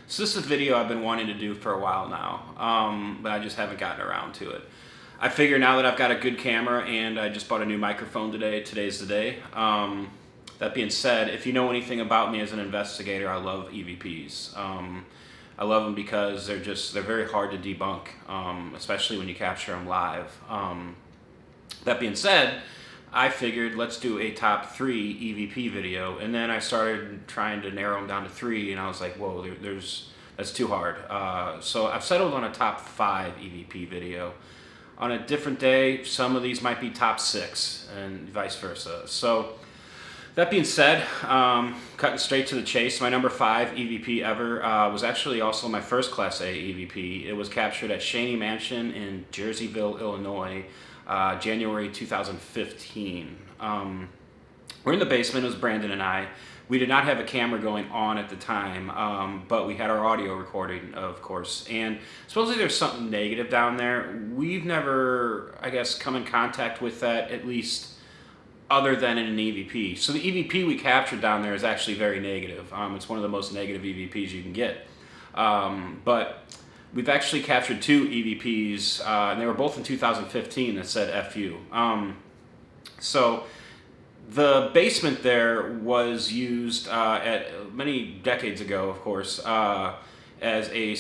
So this is a video I've been wanting to do for a while now, but I just haven't gotten around to it. I figure now that I've got a good camera and I just bought a new microphone today, today's the day. That being said, if you know anything about me as an investigator, I love EVPs. I love them because they're very hard to debunk, especially when you capture them live. That being said, I figured let's do a top 3 EVP video, and then I started trying to narrow them down to 3, and I was like, whoa, that's too hard. So I've settled on a top 5 EVP video. On a different day, some of these might be top 6, and vice versa. So that being said, cutting straight to the chase, my number 5 EVP ever was actually also my first Class A EVP. It was captured at Cheney Mansion in Jerseyville, Illinois, January 2015. We're in the basement. It was Brandon and I. We did not have a camera going on at the time, but we had our audio recording, of course. And supposedly there's something negative down there. We've never, I guess, come in contact with that, at least other than in an EVP. So the EVP we captured down there is actually very negative. It's one of the most negative EVPs you can get. But we've actually captured 2 EVPs, and they were both in 2015 that said FU. So the basement there was used at many decades ago, of course, as a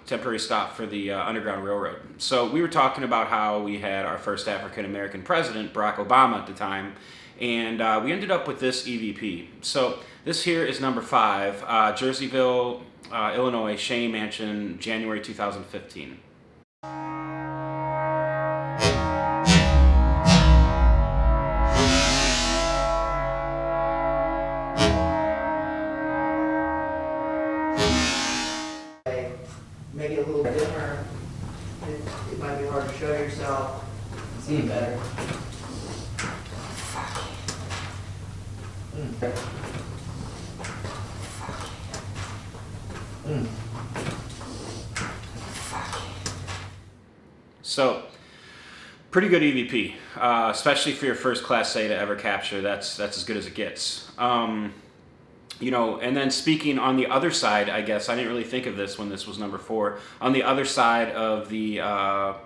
temporary stop for the Underground Railroad. So we were talking about how we had our first African-American president, Barack Obama at the time, and we ended up with this EVP. So this here is number 5, Jerseyville, Illinois, Cheney Mansion, January 2015. Make it a little dimmer. It might be hard to show yourself. See it better. So, pretty good EVP, especially for your first Class A to ever capture. That's as good as it gets. You know, and then speaking on the other side, I guess, I didn't really think of this when this was number 4. On the other side of the, I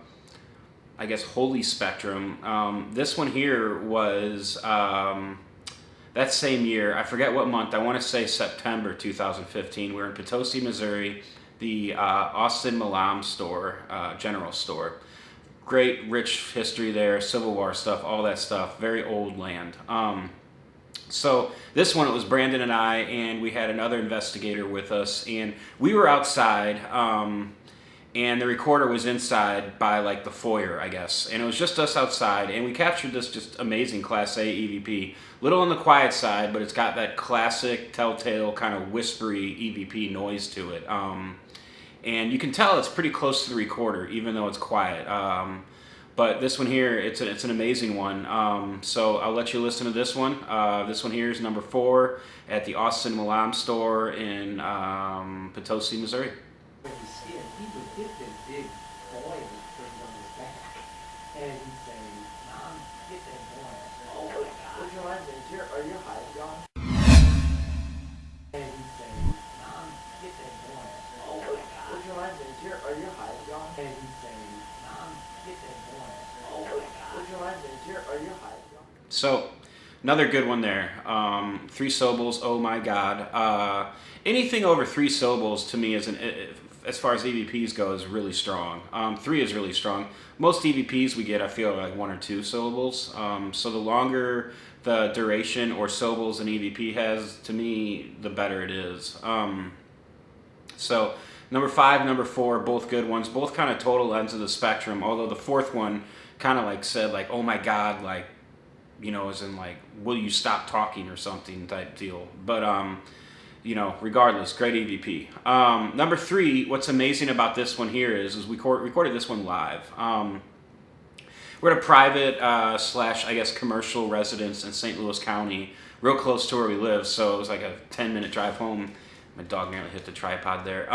guess, holy spectrum, this one here was that same year. I forget what month. I want to say September 2015. We're in Potosi, Missouri, the Austin Milam store, general store. Great, rich history there, Civil War stuff, all that stuff. Very old land. So this one, it was Brandon and I, and we had another investigator with us, and we were outside, and the recorder was inside by like the foyer, I guess, and it was just us outside, and we captured this just amazing Class A EVP. Little on the quiet side, but it's got that classic telltale kind of whispery EVP noise to it, and you can tell it's pretty close to the recorder, even though it's quiet. But this one here, it's an amazing one. So I'll let you listen to this one. This one here is number 4 at the Austin Milam store in Potosi, Missouri. He would get this big boy that brings on his back, and he'd say, "Mom, get that boy." "Oh, what's your line? Are your hives gone?" And he'd say, "Mom, get that boy." "Oh, what's your line? Are your hives gone?" And he'd say, "Mom, get that boy." "Oh, what's your line? Are your hives gone?" So another good one there. 3 syllables. Oh my God. Anything over 3 syllables to me is as far as EVPs go, is really strong. 3 is really strong. Most EVPs we get, I feel, like 1 or 2 syllables. So the longer the duration or syllables an EVP has, to me, the better it is. So number 5, number 4, both good ones. Both kind of total ends of the spectrum. Although the 4th one kind of like said like, oh my God, like, you know, as in like, will you stop talking or something type deal. But you know, regardless, great EVP. Number 3, what's amazing about this one here is we recorded this one live. We're at a private slash, I guess, commercial residence in St. Louis County, real close to where we live, so it was like a 10-minute drive home. My dog nearly hit the tripod there.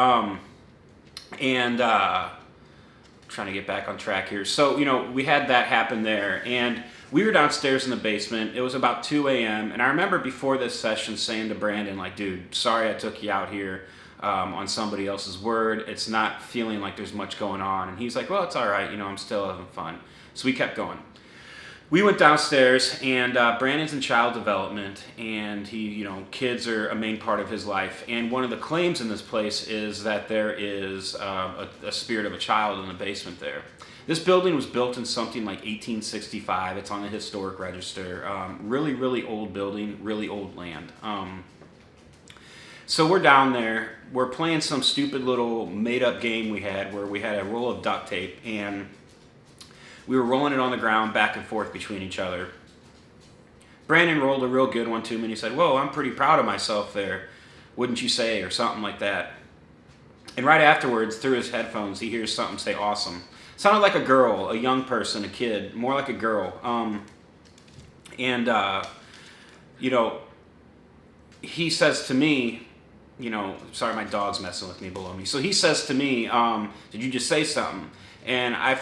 Trying to get back on track here. So, you know, we had that happen there, and we were downstairs in the basement. It was about 2 a.m., and I remember before this session saying to Brandon, like, dude, sorry I took you out here. on somebody else's word. It's not feeling like there's much going on. And he's like, well, it's all right. I'm still having fun. So we kept going. We went downstairs, and Brandon's in child development, and he, kids are a main part of his life. And one of the claims in this place is that there is a spirit of a child in the basement there. This building was built in something like 1865. It's on the historic register. Really, really old building, really old land. So we're down there. We're playing some stupid little made-up game we had where we had a roll of duct tape, and we were rolling it on the ground back and forth between each other. Brandon rolled a real good one to me, and he said, whoa, I'm pretty proud of myself there, wouldn't you say, or something like that. And right afterwards, through his headphones, he hears something say awesome. Sounded like a girl, a young person, a kid, more like a girl. He says to me, sorry, my dog's messing with me below me. So he says to me, did you just say something? And I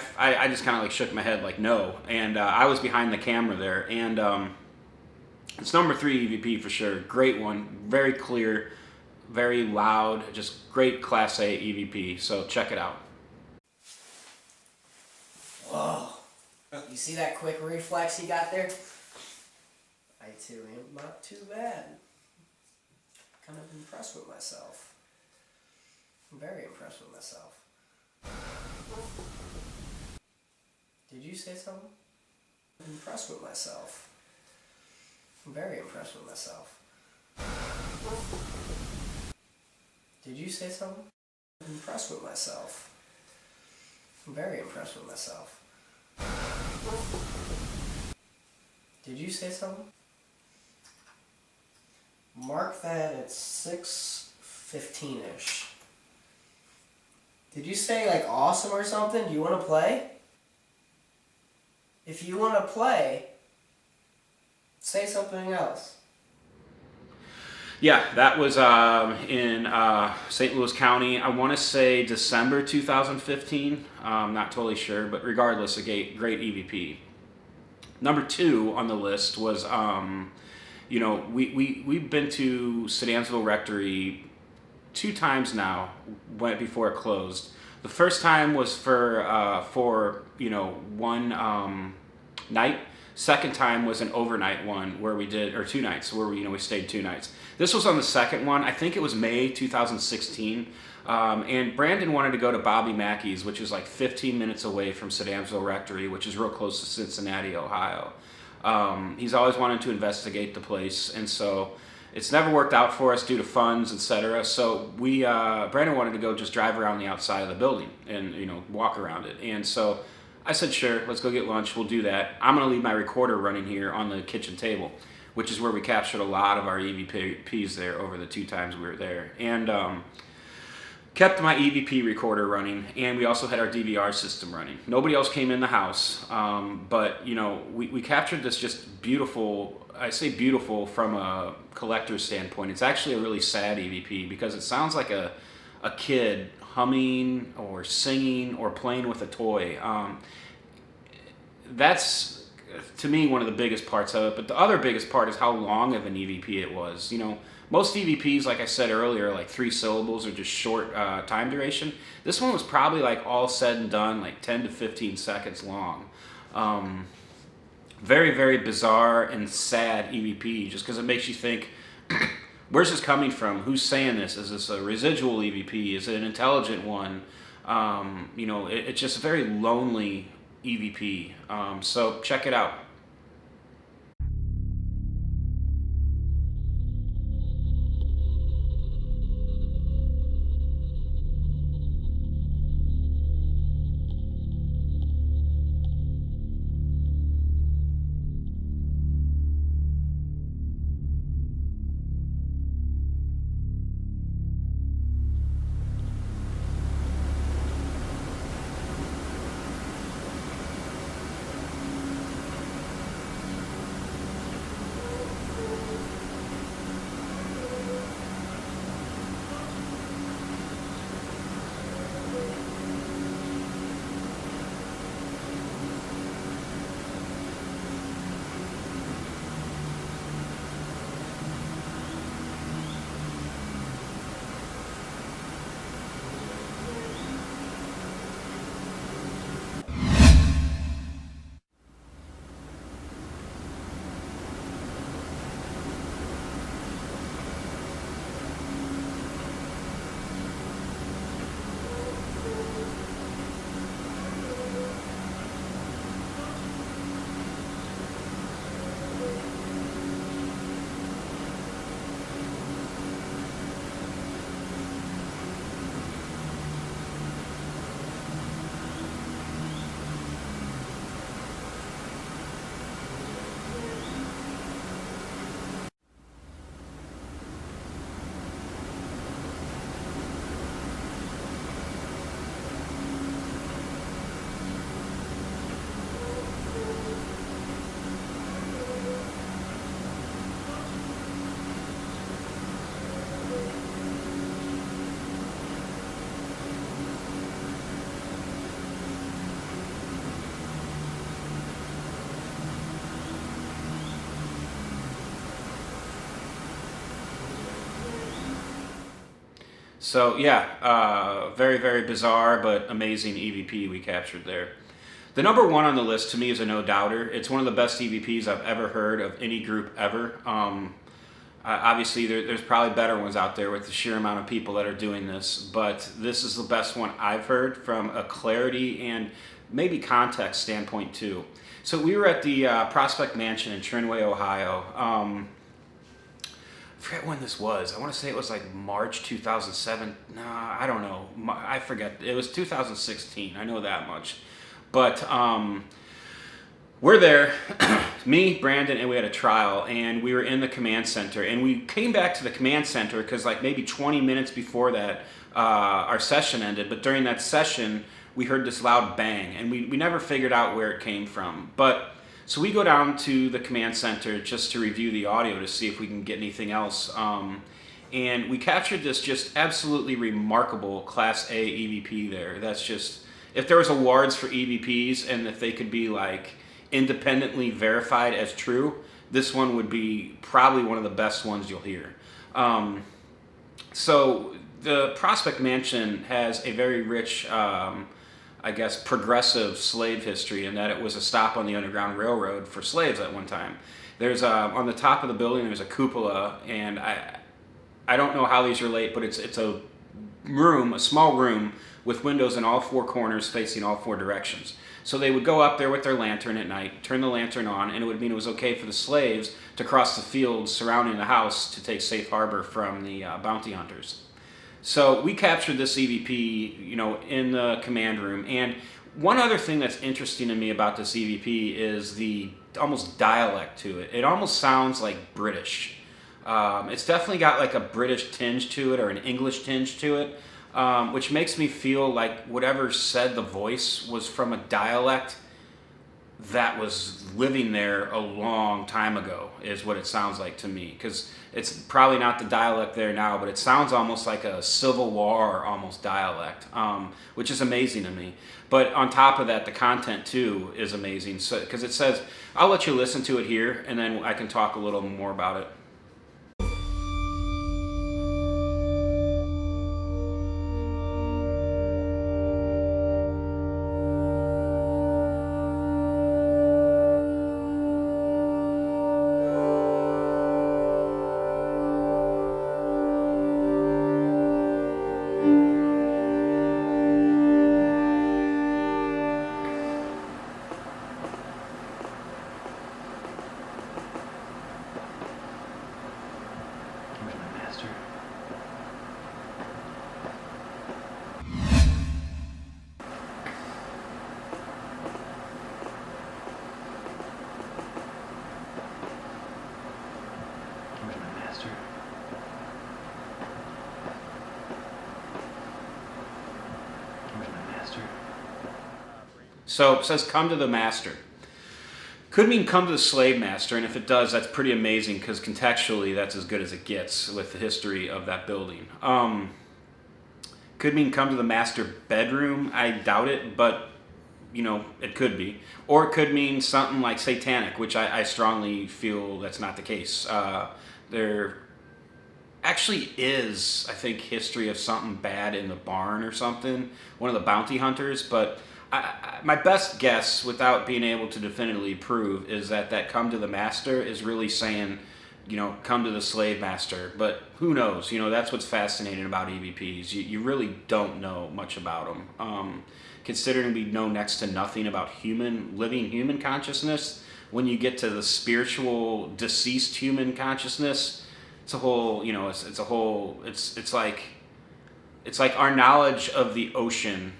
just kind of like shook my head like no. And I was behind the camera there. And it's number 3 EVP for sure. Great one. Very clear, very loud, just great Class A EVP. So check it out. Whoa. You see that quick reflex he got there? I too am not too bad. Kind of impressed with myself. I'm very impressed with myself. Did you say something? I'm impressed with myself. I'm very impressed with myself. Did you say something? I'm impressed with myself. I'm very impressed with myself. Did you say something? Mark that at 6:15-ish. Did you say like awesome or something? Do you want to play? If you want to play, say something else. Yeah, that was in St. Louis County. I want to say December 2015. I'm not totally sure, but regardless, a great EVP. Number 2 on the list was, we've been to Sedamsville Rectory 2 times now, right before it closed. The first time was for one night. Second time was an overnight one where we did, or 2 nights where we stayed 2 nights. This was on the second one. I think it was May 2016. And Brandon wanted to go to Bobby Mackey's, which is like 15 minutes away from Sedamsville Rectory, which is real close to Cincinnati, Ohio. He's always wanted to investigate the place, and so it's never worked out for us due to funds, etc. So Brandon wanted to go just drive around the outside of the building and walk around it. And so I said, sure, let's go get lunch. We'll do that. I'm going to leave my recorder running here on the kitchen table, which is where we captured a lot of our EVPs there over the 2 times we were there. And kept my EVP recorder running, and we also had our DVR system running. Nobody else came in the house, but we captured this just beautiful, I say beautiful from a collector's standpoint. It's actually a really sad EVP because it sounds like a kid humming or singing or playing with a toy. That's, to me, one of the biggest parts of it. But the other biggest part is how long of an EVP it was. Most EVPs, like I said earlier, are like 3 syllables or just short time duration. This one was probably like all said and done, like 10 to 15 seconds long. Very, very bizarre and sad EVP, just because it makes you think, where's this coming from? Who's saying this? Is this a residual EVP? Is it an intelligent one? It's just a very lonely EVP. So check it out. So yeah, very, very bizarre but amazing EVP we captured there. The number one on the list to me is a no doubter. It's one of the best EVPs I've ever heard of any group ever. Obviously, there's probably better ones out there with the sheer amount of people that are doing this, but this is the best one I've heard from a clarity and maybe context standpoint too. So we were at the Prospect Mansion in Trinway, Ohio. I forget when this was. I want to say it was like March 2007. Nah, I don't know. I forget. It was 2016. I know that much. But we're there, me, Brandon, and we had a trial, and we were in the command center, and we came back to the command center because like maybe 20 minutes before that, our session ended. But during that session, we heard this loud bang, and we never figured out where it came from. But so we go down to the command center just to review the audio to see if we can get anything else. And we captured this just absolutely remarkable Class A EVP there. That's just, if there was awards for EVPs and if they could be like independently verified as true, this one would be probably one of the best ones you'll hear. So the Prospect Mansion has a very rich, I guess, progressive slave history in that it was a stop on the Underground Railroad for slaves at one time. There's on the top of the building, there's a cupola, and I don't know how these relate, but it's a room, a small room with windows in all four corners facing all four directions. So they would go up there with their lantern at night, turn the lantern on, and it would mean it was okay for the slaves to cross the fields surrounding the house to take safe harbor from the bounty hunters. So we captured this EVP, in the command room. And one other thing that's interesting to me about this EVP is the almost dialect to it. It almost sounds like British. It's definitely got like a British tinge to it or an English tinge to it. Which makes me feel like whatever said the voice was from a dialect that was living there a long time ago, is what it sounds like to me. Because it's probably not the dialect there now, but it sounds almost like a Civil War almost dialect, which is amazing to me. But on top of that, the content too is amazing. So, because it says, I'll let you listen to it here, and then I can talk a little more about it. So it says, come to the master. Could mean come to the slave master, and if it does, that's pretty amazing because contextually that's as good as it gets with the history of that building. Could mean come to the master bedroom. I doubt it, but it could be. Or it could mean something like satanic, which I strongly feel that's not the case. There actually is, I think, history of something bad in the barn or something, one of the bounty hunters, but my best guess, without being able to definitively prove, is that come to the master is really saying, come to the slave master. But who knows? That's what's fascinating about EVPs. You really don't know much about them. Considering we know next to nothing about living human consciousness, when you get to the spiritual deceased human consciousness, it's a whole, it's like our knowledge of the ocean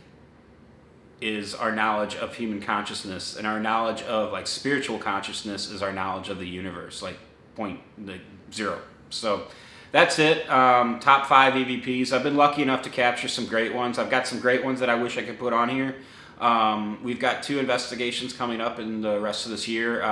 is our knowledge of human consciousness, and our knowledge of like spiritual consciousness is our knowledge of the universe, like .0. So that's it. Top 5 EVPs. I've been lucky enough to capture some great ones. I've got some great ones that I wish I could put on here. We've got 2 investigations coming up in the rest of this year.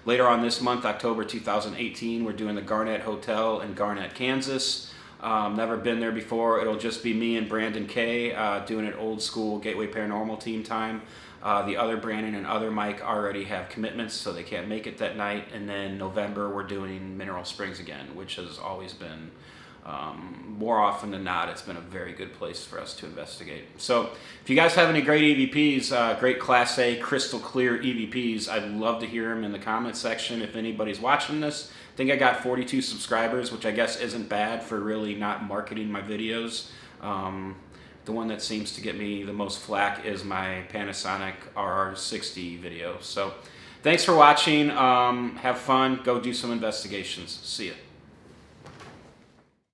Later on this month, October 2018, we're doing the Garnett Hotel in Garnett, Kansas. Never been there before. It'll just be me and Brandon K doing an old school Gateway Paranormal team time. The other Brandon and other Mike already have commitments, so they can't make it that night. And then November, we're doing Mineral Springs again, which has always been more often than not, it's been a very good place for us to investigate. So if you guys have any great EVPs, great Class A, crystal clear EVPs, I'd love to hear them in the comment section if anybody's watching this. I think I got 42 subscribers, which I guess isn't bad for really not marketing my videos. The one that seems to get me the most flack is my Panasonic RR60 video. So thanks for watching. Have fun. Go do some investigations. See ya.